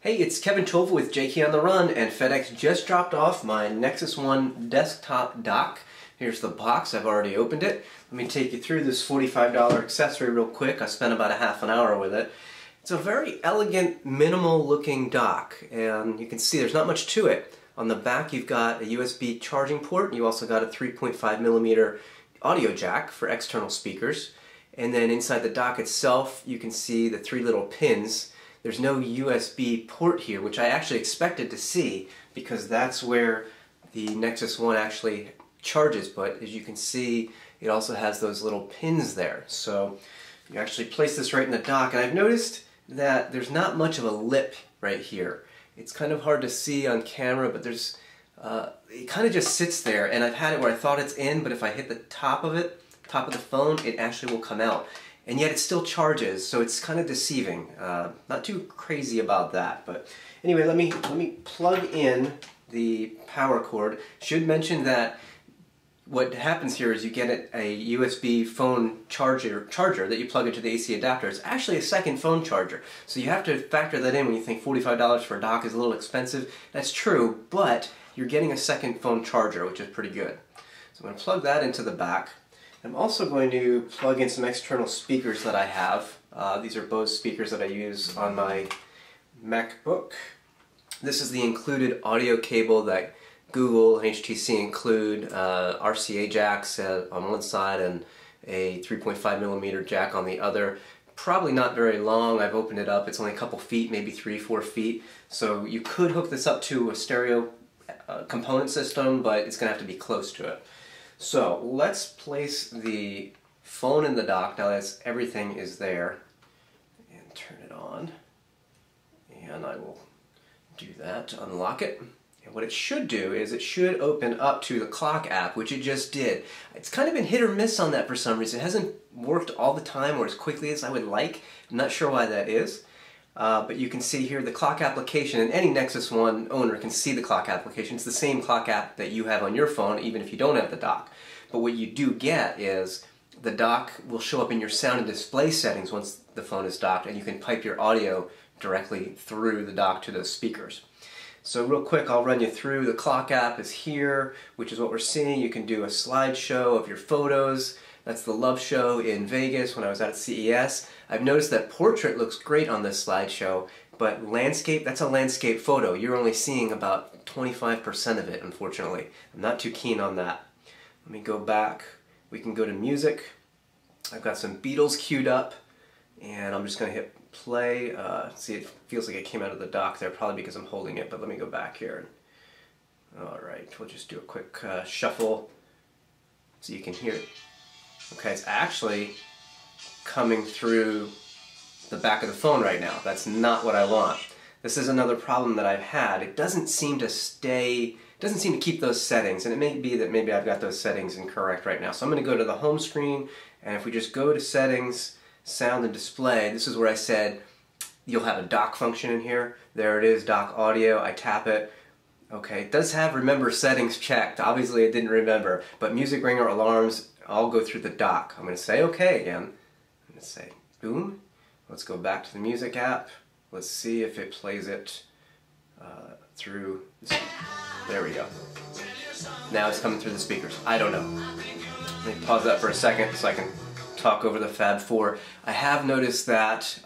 Hey, it's Kevin Tovah with JK on the Run, and FedEx just dropped off my Nexus One desktop dock. Here's the box. I've already opened it. Let me take you through this $45 accessory real quick. I spent about a half an hour with it. It's a very elegant, minimal looking dock, and you can see there's not much to it. On the back you've got a USB charging port. You also got a 3.5mm audio jack for external speakers. And then inside the dock itself you can see the three little pins. There's no USB port here, which I actually expected to see because that's where the Nexus One actually charges, but as you can see it also has those little pins there. So you actually place this right in the dock, and I've noticed that there's not much of a lip right here. It's kind of hard to see on camera, but there's it kind of just sits there, and I've had it where I thought it's in, but if I hit the top of it, top of the phone, it actually will come out. And yet it still charges, so it's kind of deceiving. Not too crazy about that, but anyway, let me plug in the power cord. Should mention that what happens here is you get a USB phone charger that you plug into the AC adapter. It's actually a second phone charger, so you have to factor that in when you think $45 for a dock is a little expensive. That's true, but you're getting a second phone charger, which is pretty good. So I'm going to plug that into the back. I'm also going to plug in some external speakers that I have. These are Bose speakers that I use on my MacBook. This is the included audio cable that Google and HTC include. RCA jacks on one side and a 3.5mm jack on the other. Probably not very long. I've opened it up. It's only a couple feet, maybe 3-4 feet. So you could hook this up to a stereo component system, but it's going to have to be close to it. So let's place the phone in the dock now that everything is there, and turn it on. And I will do that to unlock it. And what it should do is it should open up to the clock app, which it just did. It's kind of been hit or miss on that for some reason. It hasn't worked all the time or as quickly as I would like. I'm not sure why that is. But you can see here the clock application, and any Nexus One owner can see the clock application. It's the same clock app that you have on your phone, even if you don't have the dock. But what you do get is the dock will show up in your sound and display settings once the phone is docked, and you can pipe your audio directly through the dock to those speakers. So real quick, I'll run you through. The clock app is here, which is what we're seeing. You can do a slideshow of your photos. That's the Love Show in Vegas when I was out at CES. I've noticed that portrait looks great on this slideshow, but landscape, that's a landscape photo. You're only seeing about 25% of it, unfortunately. I'm not too keen on that. Let me go back. We can go to music. I've got some Beatles queued up, and I'm just going to hit play. See, it feels like it came out of the dock there, probably because I'm holding it, but let me go back here. Alright, we'll just do a quick shuffle so you can hear it. Okay, it's actually coming through the back of the phone right now. That's not what I want. This is another problem that I've had. It doesn't seem to keep those settings, and it may be that maybe I've got those settings incorrect right now. So I'm going to go to the home screen, and if we just go to settings, sound and display, this is where I said you'll have a dock function in here. There it is, dock audio. I tap it. Okay, it does have remember settings checked. Obviously it didn't remember, but music ringer, alarms, all go through the dock. I'm going to say OK again. I'm going to say boom. Let's go back to the music app. Let's see if it plays it through. There we go. Now it's coming through the speakers. I don't know. Let me pause that for a second so I can talk over the Fab 4. I have noticed that,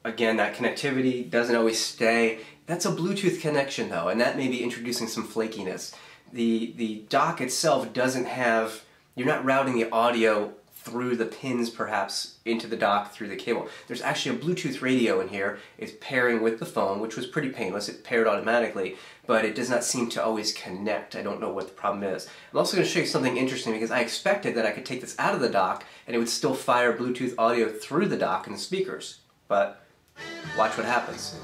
again, that connectivity doesn't always stay. That's a Bluetooth connection though, and that may be introducing some flakiness. The dock itself doesn't have, you're not routing the audio through the pins perhaps into the dock through the cable. There's actually a Bluetooth radio in here. It's pairing with the phone, which was pretty painless. It paired automatically, but it does not seem to always connect. I don't know what the problem is. I'm also going to show you something interesting because I expected that I could take this out of the dock and it would still fire Bluetooth audio through the dock and the speakers. But watch what happens.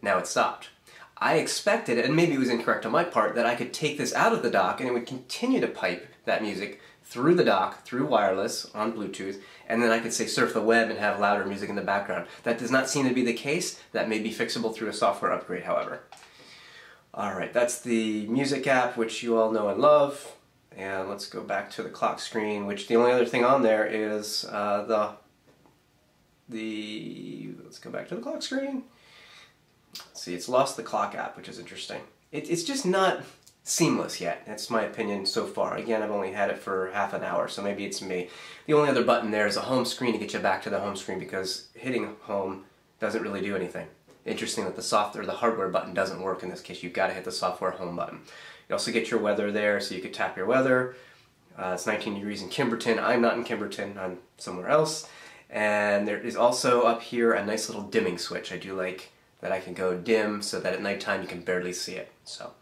Now it stopped. I expected, and maybe it was incorrect on my part, that I could take this out of the dock and it would continue to pipe that music through the dock, through wireless, on Bluetooth, and then I could say surf the web and have louder music in the background. That does not seem to be the case. That may be fixable through a software upgrade, however. Alright, that's the music app, which you all know and love. And let's go back to the clock screen, which the only other thing on there is the let's go back to the clock screen. See, it's lost the clock app, which is interesting. It's just not seamless yet. That's my opinion so far. Again, I've only had it for half an hour, so maybe it's me. The only other button there is a home screen to get you back to the home screen, because hitting home doesn't really do anything. Interesting that the hardware button doesn't work in this case. You've got to hit the software home button. You also get your weather there, so you could tap your weather. It's 19 degrees in Kimberton. I'm not in Kimberton, I'm somewhere else. And there is also up here a nice little dimming switch. I do like that I can go dim so that at nighttime you can barely see it. So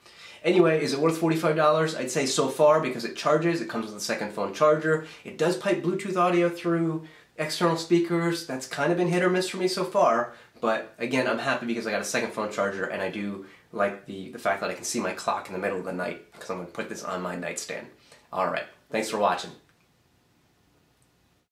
anyway, is it worth $45? I'd say so far, because it charges, it comes with a second phone charger, it does pipe Bluetooth audio through external speakers. That's kind of been hit or miss for me so far, but again, I'm happy because I got a second phone charger, and I do like the fact that I can see my clock in the middle of the night, because I'm going to put this on my nightstand. Alright, thanks for watching.